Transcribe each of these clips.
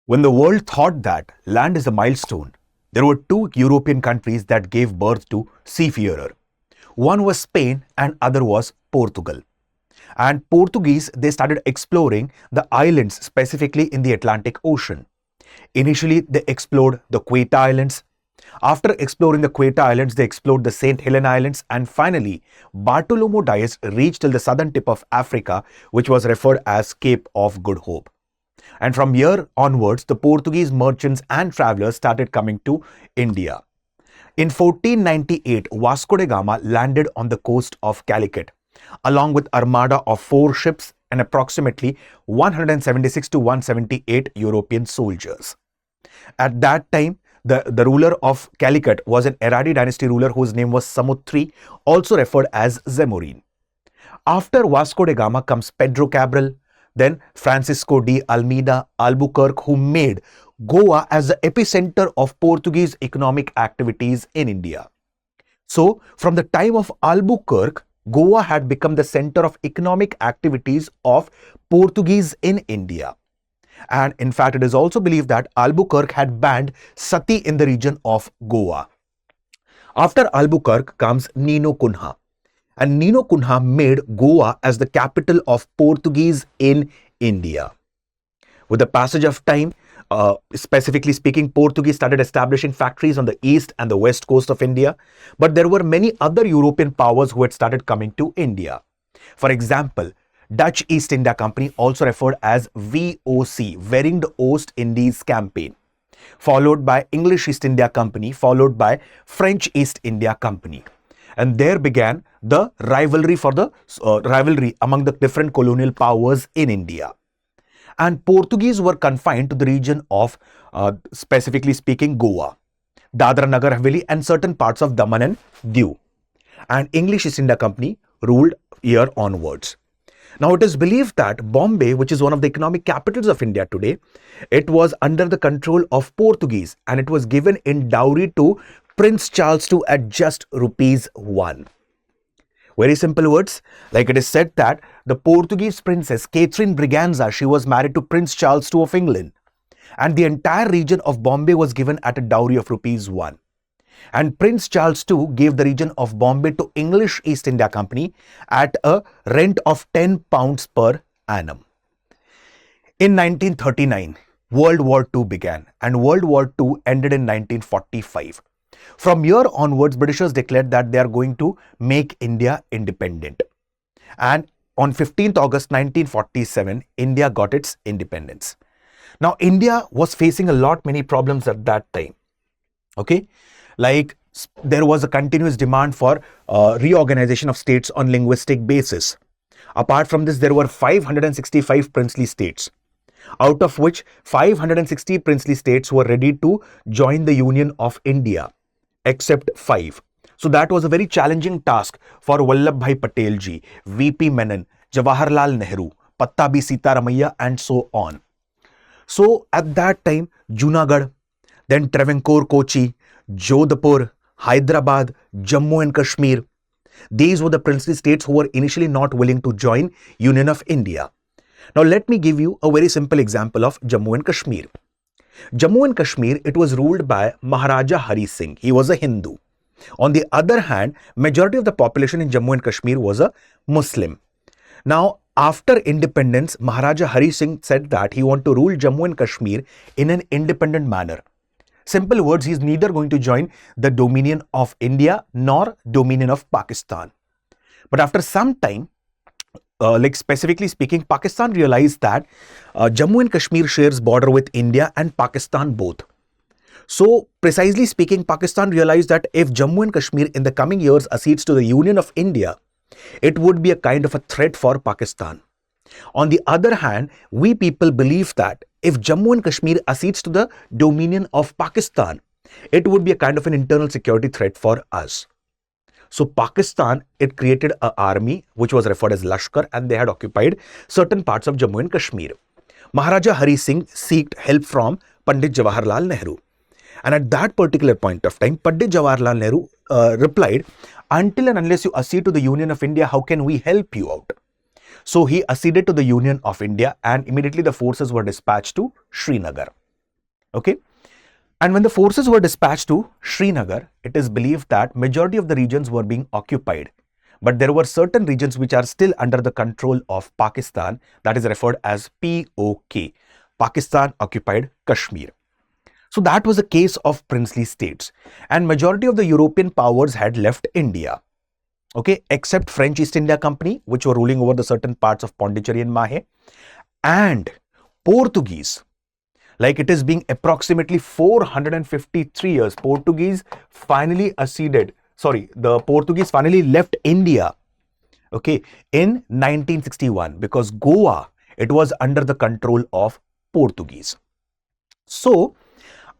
When the world thought that land is a milestone, there were two European countries that gave birth to seafarer. One was Spain and other was Portugal. And Portuguese, they started exploring the islands specifically in the Atlantic Ocean. Initially, they explored the Quetta Islands. After exploring the Quetta Islands, they explored the St. Helena Islands, and finally, Bartolomeo Dias reached till the southern tip of Africa, which was referred as Cape of Good Hope. And from here onwards, the Portuguese merchants and travelers started coming to India. In 1498, Vasco da Gama landed on the coast of Calicut, along with armada of 4 ships and approximately 176 to 178 European soldiers. At that time, the ruler of Calicut was an Eradi dynasty ruler whose name was Samutri, also referred as Zamorin. After Vasco da Gama comes Pedro Cabral, then Francisco de Almeida Albuquerque, who made Goa as the epicenter of Portuguese economic activities in India. So, from the time of Albuquerque, Goa had become the center of economic activities of Portuguese in India. And in fact, it is also believed that Albuquerque had banned sati in the region of Goa. After Albuquerque comes Nino Cunha. And Nino Cunha made Goa as the capital of Portuguese in India. With the passage of time, specifically speaking, Portuguese started establishing factories on the east and the west coast of India. But there were many other European powers who had started coming to India. For example, Dutch East India Company, also referred as VOC, Verenigd Oost Indies Campaign, followed by English East India Company, followed by French East India Company. And there began the rivalry among the different colonial powers in India. And Portuguese were confined to the region of, specifically speaking, Goa, Dadra Nagar Haveli, and certain parts of Daman and Diu. And English East India Company ruled here onwards. Now, it is believed that Bombay, which is one of the economic capitals of India today, it was under the control of Portuguese, and it was given in dowry to Prince Charles II at just ₹1. Very simple words, like it is said that the Portuguese princess Catherine Braganza, she was married to Prince Charles II of England, and the entire region of Bombay was given at a dowry of ₹1. And Prince Charles II gave the region of Bombay to English East India Company at a rent of £10 per annum. In 1939, World War II began, and World War II ended in 1945. From here onwards, Britishers declared that they are going to make India independent. And on 15th August 1947, India got its independence. Now, India was facing many problems at that time. Okay, like there was a continuous demand for reorganization of states on linguistic basis. Apart from this, there were 565 princely states, out of which 560 princely states were ready to join the Union of India, except 5. So that was a very challenging task for Vallabhbhai Patel ji, VP Menon, Jawaharlal Nehru, Pattabhi Sitaramaiah, and so on. So at that time, Junagadh, then Travancore Kochi, Jodhpur, Hyderabad, Jammu and Kashmir, these were the princely states who were initially not willing to join Union of India. Now let me give you a very simple example of Jammu and Kashmir. Jammu and Kashmir, it was ruled by Maharaja Hari Singh. He was a Hindu. On the other hand, majority of the population in Jammu and Kashmir was a Muslim. Now, after independence, Maharaja Hari Singh said that he wanted to rule Jammu and Kashmir in an independent manner. Simple words, he is neither going to join the dominion of India nor dominion of Pakistan. But after some time, like specifically speaking, Pakistan realized that Jammu and Kashmir shares border with India and Pakistan both. So precisely speaking, Pakistan realized that if Jammu and Kashmir in the coming years accedes to the Union of India, it would be a kind of a threat for Pakistan. On the other hand, we people believe that if Jammu and Kashmir accedes to the dominion of Pakistan, it would be a kind of an internal security threat for us. So Pakistan, it created an army which was referred as Lashkar, and they had occupied certain parts of Jammu and Kashmir. Maharaja Hari Singh sought help from Pandit Jawaharlal Nehru. And at that particular point of time, Pandit Jawaharlal Nehru replied, until and unless you accede to the Union of India, how can we help you out? So he acceded to the Union of India, and immediately the forces were dispatched to Srinagar. Okay. And when the forces were dispatched to Srinagar, it is believed that majority of the regions were being occupied. But there were certain regions which are still under the control of Pakistan, that is referred as POK, Pakistan occupied Kashmir. So that was a case of princely states, and majority of the European powers had left India. Okay, except French East India Company, which were ruling over the certain parts of Pondicherry and Mahe, and Portuguese. Like it is being approximately 453 years, Portuguese finally acceded. Sorry, the Portuguese finally left India. Okay, in 1961, because Goa, it was under the control of Portuguese. So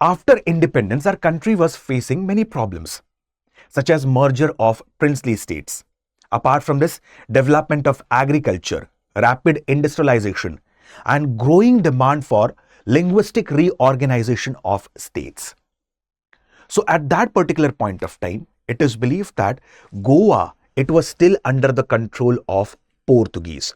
after independence, our country was facing many problems, such as merger of princely states. Apart from this, development of agriculture, rapid industrialization, and growing demand for linguistic reorganization of states. So at that particular point of time, it is believed that Goa, it was still under the control of Portuguese.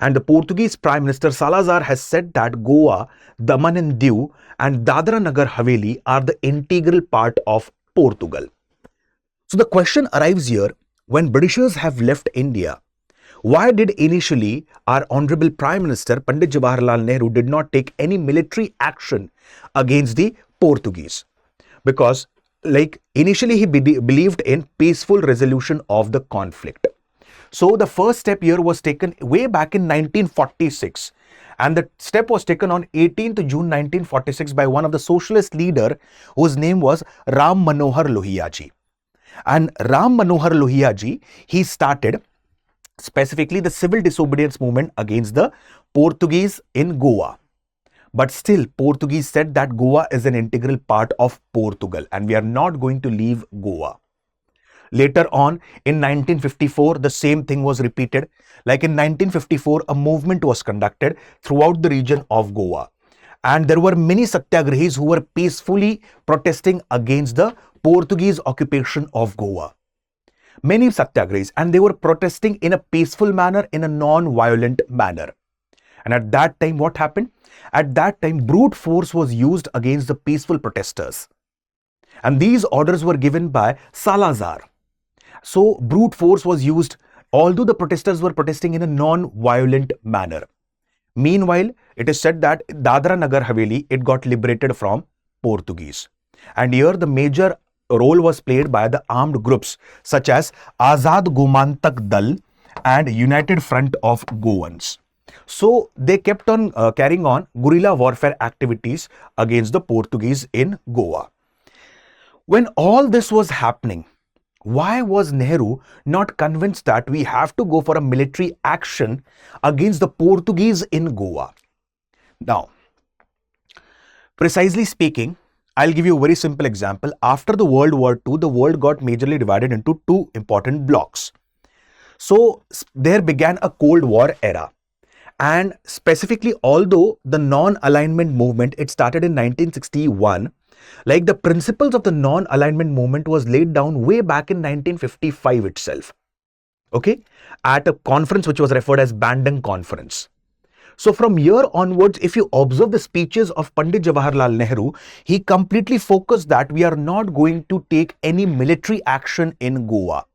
And the Portuguese Prime Minister Salazar has said that Goa, Daman and Diu, and Dadra Nagar Haveli are the integral part of Portugal. So the question arrives here, when Britishers have left India, why did initially our Honorable Prime Minister Pandit Jawaharlal Nehru did not take any military action against the Portuguese? Because initially he believed in peaceful resolution of the conflict. So the first step here was taken way back in 1946, and the step was taken on 18th June 1946 by one of the socialist leader whose name was Ram Manohar Lohia ji. And Ram Manohar Lohia ji, he started specifically the civil disobedience movement against the Portuguese in Goa. But still, Portuguese said that Goa is an integral part of Portugal and we are not going to leave Goa. Later on, in 1954, the same thing was repeated. Like in 1954, a movement was conducted throughout the region of Goa. And there were many satyagrahis who were peacefully protesting against the Portuguese occupation of Goa. Many satyagrahis, and they were protesting in a peaceful manner, in a non-violent manner. And at that time, what happened? At that time, brute force was used against the peaceful protesters. And these orders were given by Salazar. So brute force was used, although the protesters were protesting in a non-violent manner. Meanwhile, it is said that Dadra Nagar Haveli, it got liberated from Portuguese. And here the major role was played by the armed groups such as Azad Gomantak Dal and United Front of Goans. So they kept on carrying on guerrilla warfare activities against the Portuguese in Goa. When all this was happening, why was Nehru not convinced that we have to go for a military action against the Portuguese in Goa? Now, precisely speaking, I'll give you a very simple example. After the World War II, the world got majorly divided into two important blocks. So there began a Cold War era. And specifically, although the non-alignment movement, it started in 1961, like the principles of the non-alignment movement was laid down way back in 1955 itself. Okay, at a conference which was referred as Bandung Conference. So from here onwards, if you observe the speeches of Pandit Jawaharlal Nehru, he completely focused that we are not going to take any military action in Goa.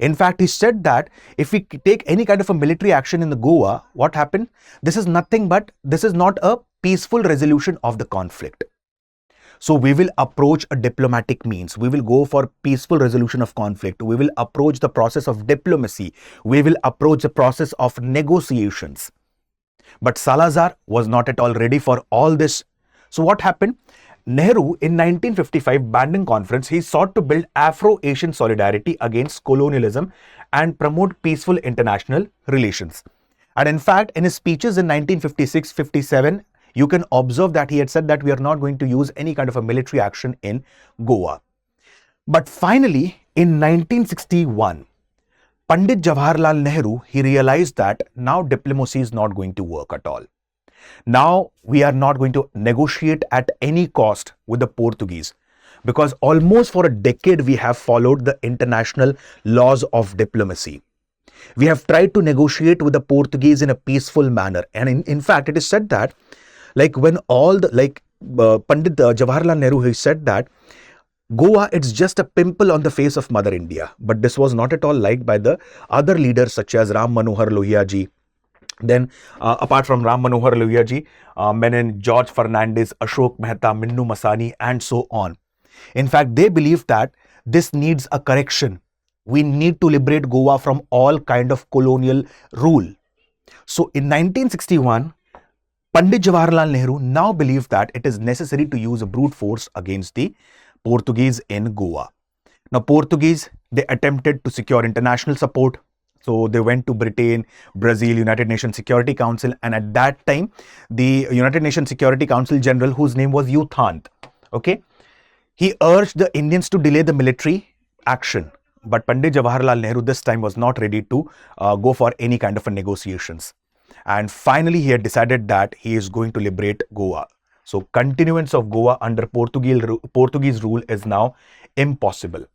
In fact, he said that if we take any kind of a military action in the Goa, what happened? This is nothing but, this is not a peaceful resolution of the conflict. So we will approach a diplomatic means. We will go for peaceful resolution of conflict. We will approach the process of diplomacy. We will approach the process of negotiations. But Salazar was not at all ready for all this. So what happened? Nehru in 1955 Bandung Conference, he sought to build Afro-Asian solidarity against colonialism and promote peaceful international relations. And in fact, in his speeches in 1956-57, you can observe that he had said that we are not going to use any kind of a military action in Goa. But finally, in 1961, Pandit Jawaharlal Nehru, he realized that now diplomacy is not going to work at all. Now we are not going to negotiate at any cost with the Portuguese, because almost for a decade we have followed the international laws of diplomacy. We have tried to negotiate with the Portuguese in a peaceful manner. And in fact, it is said that when all the Pandit Jawaharlal Nehru, he said that Goa, it's just a pimple on the face of Mother India. But this was not at all liked by the other leaders such as Ram Manohar Lohia ji. Then, apart from Ram Manohar Lohia ji, Menon, George Fernandez, Ashok Mehta, Minnu Masani, and so on. In fact, they believe that this needs a correction. We need to liberate Goa from all kind of colonial rule. So in 1961, Pandit Jawaharlal Nehru now believed that it is necessary to use a brute force against the Portuguese in Goa. Now, Portuguese, they attempted to secure international support. So they went to Britain, Brazil, United Nations Security Council, and at that time, the United Nations Security Council General, whose name was U Thant, okay, he urged the Indians to delay the military action. But Pandit Jawaharlal Nehru this time was not ready to go for any kind of a negotiations. And finally, he had decided that he is going to liberate Goa. So continuance of Goa under Portuguese rule is now impossible.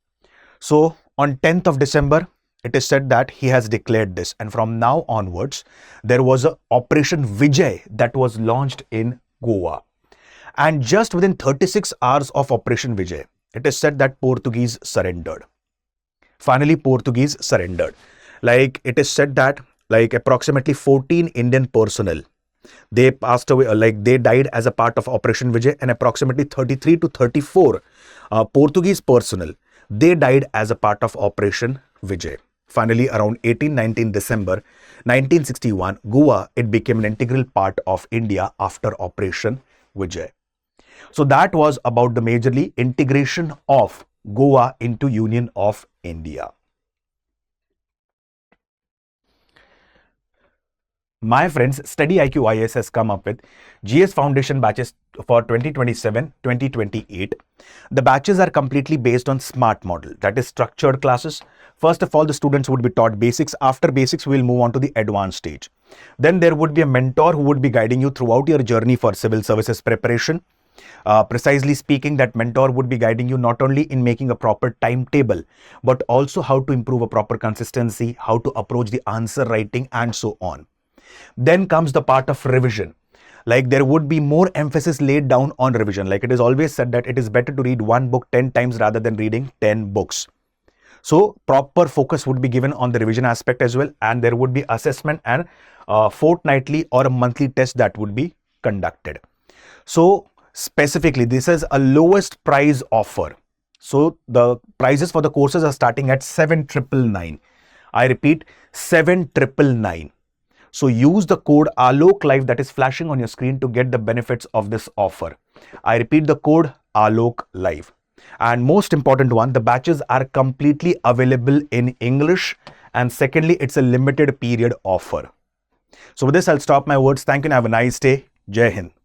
So on 10th of December, it is said that he has declared this. And from now onwards, there was a Operation Vijay that was launched in Goa. And just within 36 hours of Operation Vijay, it is said that Portuguese surrendered. Finally, Portuguese surrendered. Like it is said that like approximately 14 Indian personnel, they passed away, like they died as a part of Operation Vijay, and approximately 33 to 34 Portuguese personnel, they died as a part of Operation Vijay. Finally, around 18-19 December 1961, Goa, it became an integral part of India after Operation Vijay. So that was about the majorly integration of Goa into Union of India. My friends, StudyIQ IAS has come up with GS Foundation batches for 2027-2028. The batches are completely based on SMART model, that is structured classes. First of all, the students would be taught basics. After basics, we will move on to the advanced stage. Then there would be a mentor who would be guiding you throughout your journey for civil services preparation. Precisely speaking, that mentor would be guiding you not only in making a proper timetable, but also how to improve a proper consistency, how to approach the answer writing, and so on. Then comes the part of revision. Like there would be more emphasis laid down on revision. Like it is always said that it is better to read one book 10 times rather than reading 10 books. So proper focus would be given on the revision aspect as well. And there would be assessment and fortnightly or a monthly test that would be conducted. So specifically, this is a lowest price offer. So the prices for the courses are starting at 7,999. I repeat, 7,999. So use the code Alok Live that is flashing on your screen to get the benefits of this offer. I repeat the code Alok Live. And most important one, the batches are completely available in English. And secondly, it's a limited period offer. So with this, I'll stop my words. Thank you and have a nice day. Jai Hind.